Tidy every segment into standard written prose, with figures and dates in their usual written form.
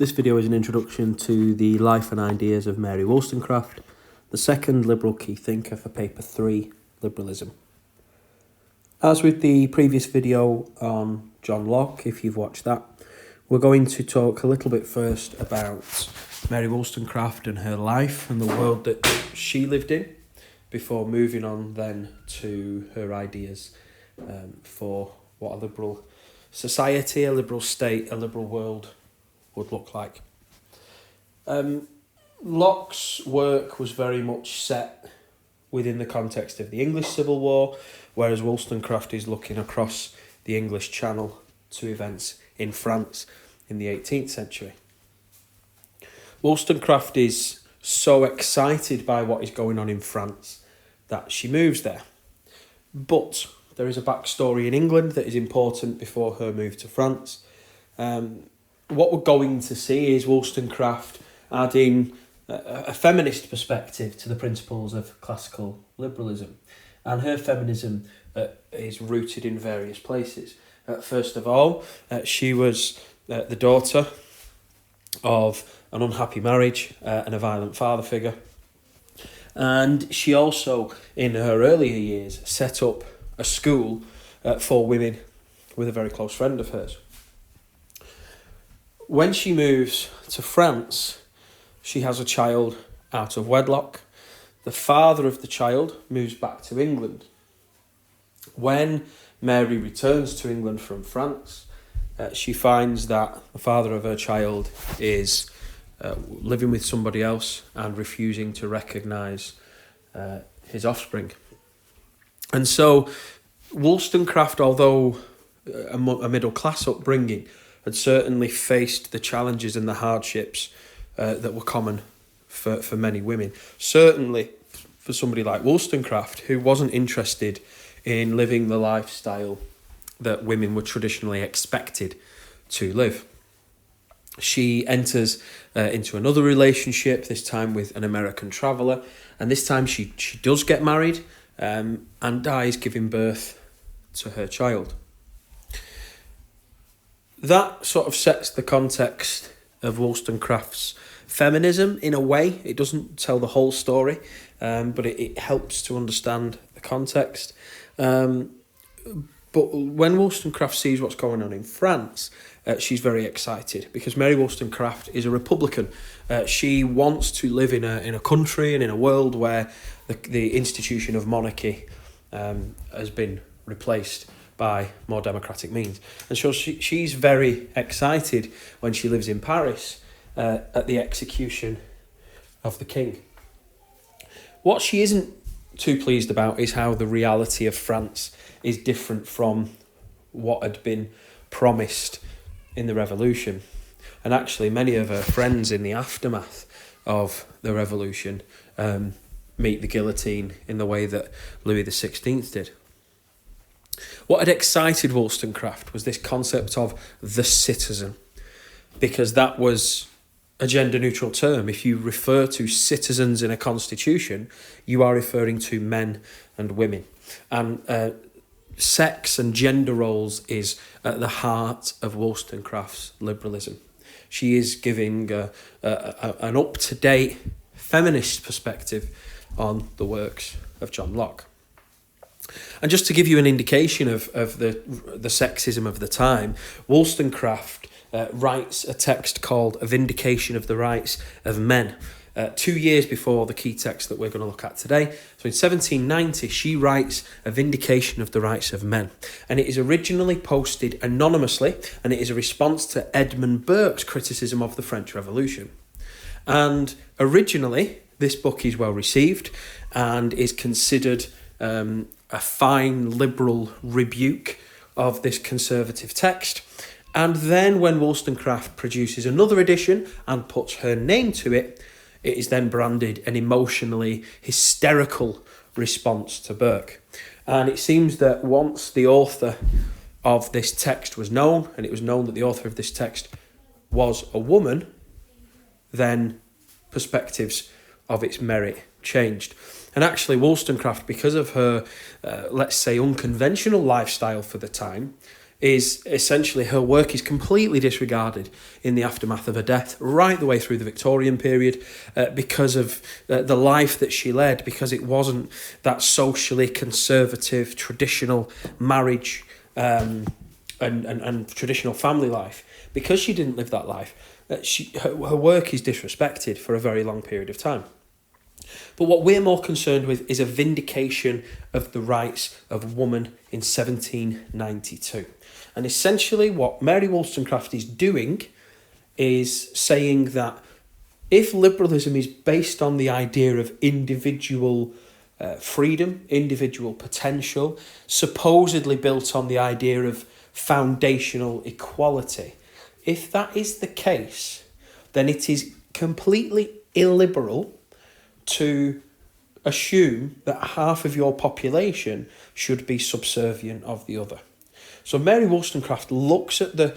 This video is an introduction to the life and ideas of Mary Wollstonecraft, the second liberal key thinker for paper 3, Liberalism. As with the previous video on John Locke, if you've watched that, we're going to talk a little bit first about Mary Wollstonecraft and her life and the world that she lived in, before moving on then to her ideas for what a liberal society, a liberal state, a liberal world would look like. Locke's work was very much set within the context of the English Civil War, whereas Wollstonecraft is looking across the English Channel to events in France in the 18th century. Wollstonecraft is so excited by what is going on in France that she moves there. But there is a backstory in England that is important before her move to France. What we're going to see is Wollstonecraft adding a feminist perspective to the principles of classical liberalism. And her feminism is rooted in various places. First of all, she was the daughter of an unhappy marriage and a violent father figure. And she also, in her earlier years, set up a school for women with a very close friend of hers. When she moves to France, she has a child out of wedlock. The father of the child moves back to England. When Mary returns to England from France, she finds that the father of her child is living with somebody else and refusing to recognise his offspring. And so Wollstonecraft, although a middle-class upbringing, had certainly faced the challenges and the hardships that were common for many women. Certainly for somebody like Wollstonecraft, who wasn't interested in living the lifestyle that women were traditionally expected to live. She enters into another relationship, this time with an American traveller, and this time she does get married and dies giving birth to her child. That sort of sets the context of Wollstonecraft's feminism in a way. It doesn't tell the whole story, but it helps to understand the context. But when Wollstonecraft sees what's going on in France, she's very excited because Mary Wollstonecraft is a Republican. She wants to live in a country and in a world where the institution of monarchy has been replaced by more democratic means. And so she's very excited when she lives in Paris at the execution of the king. What she isn't too pleased about is how the reality of France is different from what had been promised in the revolution. And actually many of her friends in the aftermath of the revolution meet the guillotine in the way that Louis XVI did. What had excited Wollstonecraft was this concept of the citizen, because that was a gender-neutral term. If you refer to citizens in a constitution, you are referring to men and women. And sex and gender roles is at the heart of Wollstonecraft's liberalism. She is giving an up-to-date feminist perspective on the works of John Locke. And just to give you an indication of the sexism of the time, Wollstonecraft writes a text called A Vindication of the Rights of Men, 2 years before the key text that we're going to look at today. So in 1790, she writes A Vindication of the Rights of Men. And it is originally posted anonymously, and it is a response to Edmund Burke's criticism of the French Revolution. And originally, this book is well received and is considered a fine liberal rebuke of this conservative text. And then when Wollstonecraft produces another edition and puts her name to it, it is then branded an emotionally hysterical response to Burke. And it seems that once the author of this text was known, and it was known that the author of this text was a woman, then perspectives of its merit changed. And actually Wollstonecraft, because of her, let's say, unconventional lifestyle for the time, is essentially her work is completely disregarded in the aftermath of her death, right the way through the Victorian period, because of the life that she led, because it wasn't that socially conservative, traditional marriage and traditional family life. Because she didn't live that life, her work is disrespected for a very long period of time. But what we're more concerned with is a vindication of the rights of woman in 1792. And essentially what Mary Wollstonecraft is doing is saying that if liberalism is based on the idea of individual freedom, individual potential, supposedly built on the idea of foundational equality, if that is the case, then it is completely illiberal to assume that half of your population should be subservient of the other. So Mary Wollstonecraft looks at the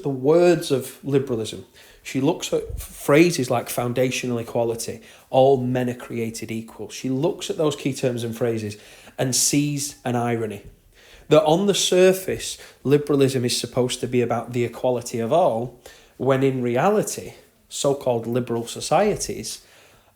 words of liberalism. She looks at phrases like foundational equality, all men are created equal. She looks at those key terms and phrases and sees an irony. That on the surface, liberalism is supposed to be about the equality of all, when in reality, so-called liberal societies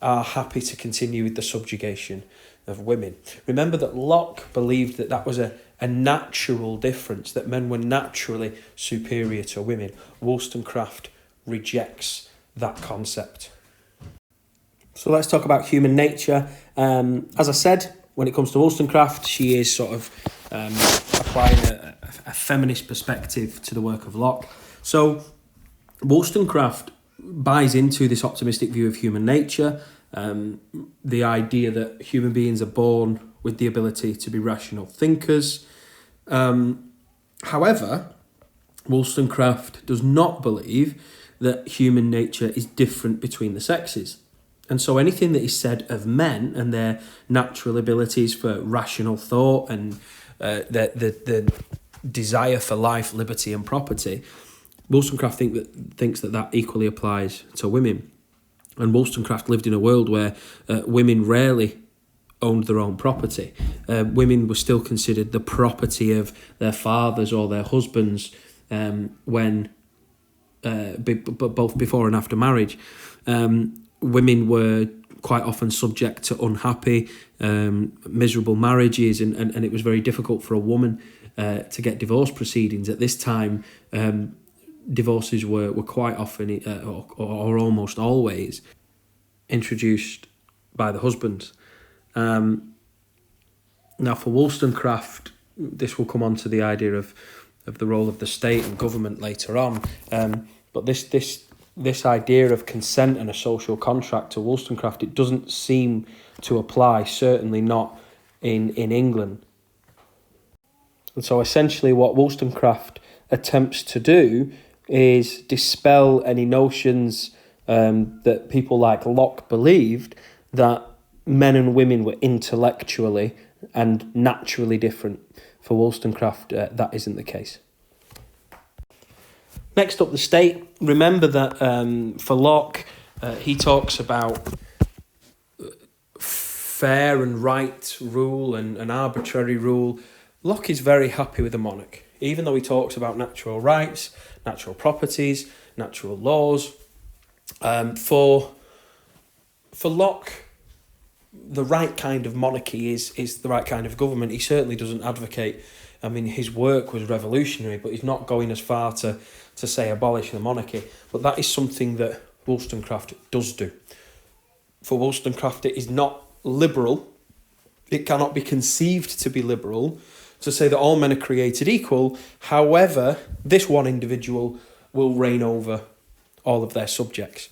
are happy to continue with the subjugation of women. Remember that Locke believed that that was a natural difference, that men were naturally superior to women. Wollstonecraft rejects that concept. So let's talk about human nature. As I said, when it comes to Wollstonecraft, she is sort of applying a feminist perspective to the work of Locke. So Wollstonecraft buys into this optimistic view of human nature, the idea that human beings are born with the ability to be rational thinkers. However, Wollstonecraft does not believe that human nature is different between the sexes. And so anything that is said of men and their natural abilities for rational thought and the desire for life, liberty and property, Wollstonecraft thinks that equally applies to women. And Wollstonecraft lived in a world where women rarely owned their own property. Women were still considered the property of their fathers or their husbands both before and after marriage. Women were quite often subject to unhappy, miserable marriages, and it was very difficult for a woman to get divorce proceedings. At this time, divorces were quite often, or almost always, introduced by the husbands. Now, for Wollstonecraft, this will come on to the idea of the role of the state and government later on. But this idea of consent and a social contract to Wollstonecraft, it doesn't seem to apply, certainly not in England. And so essentially what Wollstonecraft attempts to do is dispel any notions that people like Locke believed, that men and women were intellectually and naturally different. For Wollstonecraft, that isn't the case. Next up, the state. Remember that for Locke, he talks about fair and right rule and arbitrary rule. Locke is very happy with the monarch, even though he talks about natural rights, natural properties, natural laws. For Locke, the right kind of monarchy is the right kind of government. He certainly doesn't advocate, I mean, his work was revolutionary, but he's not going as far to say abolish the monarchy. But that is something that Wollstonecraft does do. For Wollstonecraft, it is not liberal. It cannot be conceived to be liberal to say that all men are created equal. However, this one individual will reign over all of their subjects.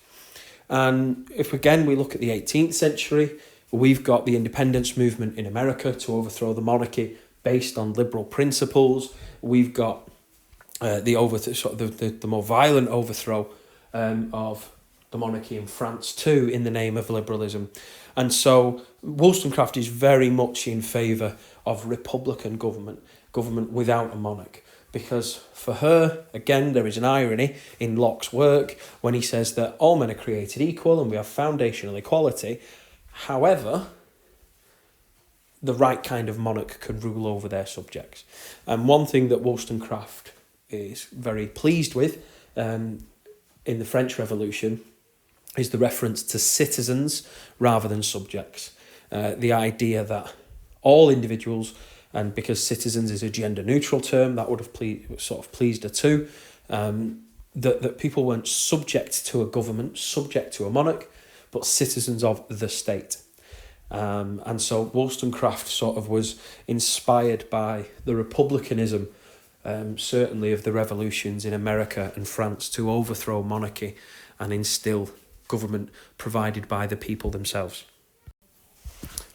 And if again we look at the 18th century, we've got the independence movement in America to overthrow the monarchy based on liberal principles. We've got the more violent overthrow of the monarchy in France too, in the name of liberalism. And so Wollstonecraft is very much in favour of republican government without a monarch. Because for her, again, there is an irony in Locke's work when he says that all men are created equal and we have foundational equality. However, the right kind of monarch can rule over their subjects. And one thing that Wollstonecraft is very pleased with in the French Revolution is the reference to citizens rather than subjects. The idea that all individuals, and because citizens is a gender neutral term, that would have pleased her too, that people weren't subject to a government, subject to a monarch, but citizens of the state. And so Wollstonecraft sort of was inspired by the republicanism, certainly of the revolutions in America and France, to overthrow monarchy and instill government provided by the people themselves.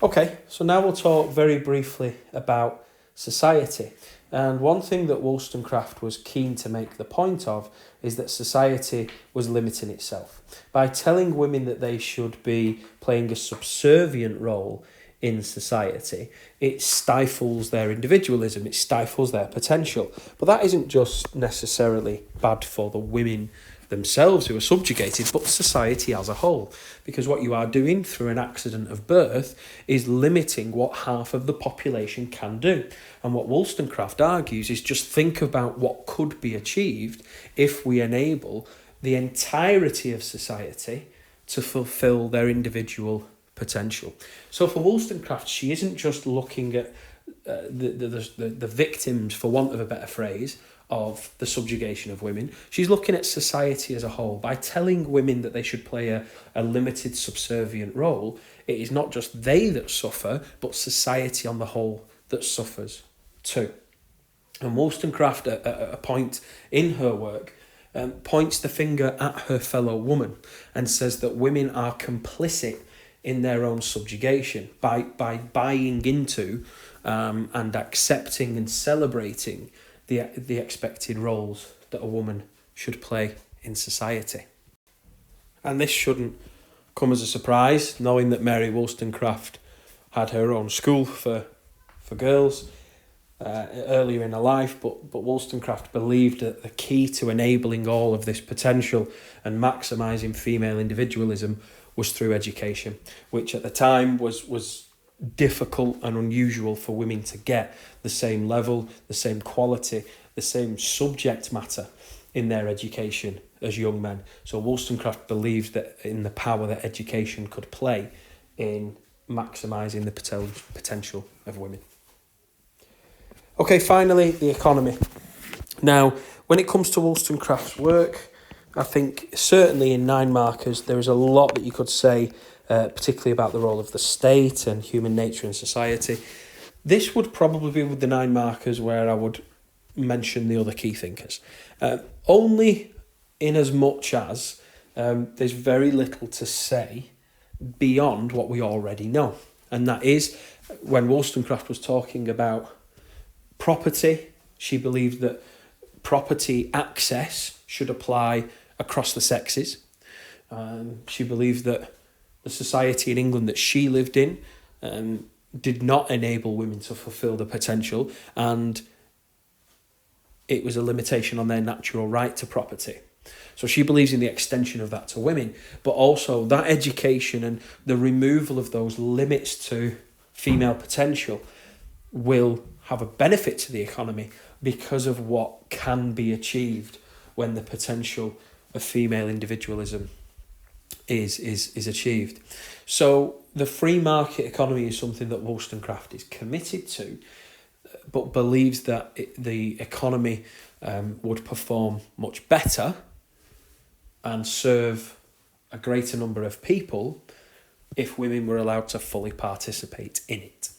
Okay, so now we'll talk very briefly about society. And one thing that Wollstonecraft was keen to make the point of is that society was limiting itself. By telling women that they should be playing a subservient role in society, it stifles their individualism, it stifles their potential. But that isn't just necessarily bad for the women themselves who are subjugated, but society as a whole. Because what you are doing through an accident of birth is limiting what half of the population can do. And what Wollstonecraft argues is just think about what could be achieved if we enable the entirety of society to fulfill their individual potential. So for Wollstonecraft, she isn't just looking at the victims, for want of a better phrase, of the subjugation of women. She's looking at society as a whole. By telling women that they should play a limited subservient role, it is not just they that suffer, but society on the whole that suffers too. And Wollstonecraft, at a point in her work, points the finger at her fellow woman and says that women are complicit in their own subjugation by buying into and accepting and celebrating the expected roles that a woman should play in society. And this shouldn't come as a surprise, knowing that Mary Wollstonecraft had her own school for girls earlier in her life, but Wollstonecraft believed that the key to enabling all of this potential and maximising female individualism was through education, which at the time was difficult and unusual for women to get the same level, the same quality, the same subject matter in their education as young men. So Wollstonecraft believed that in the power that education could play in maximising the potential of women. Okay, finally, the economy. Now, when it comes to Wollstonecraft's work, I think certainly in 9 Markers there is a lot that you could say, particularly about the role of the state and human nature in society. This would probably be with the 9 Markers where I would mention the other key thinkers. Only in as much as there's very little to say beyond what we already know. And that is, when Wollstonecraft was talking about property, she believed that property access should apply across the sexes. She believed that the society in England that she lived in did not enable women to fulfil the potential, and it was a limitation on their natural right to property. So she believes in the extension of that to women, but also that education and the removal of those limits to female potential will have a benefit to the economy because of what can be achieved when the potential of female individualism is achieved. So the free market economy is something that Wollstonecraft is committed to, but believes that the economy would perform much better and serve a greater number of people if women were allowed to fully participate in it.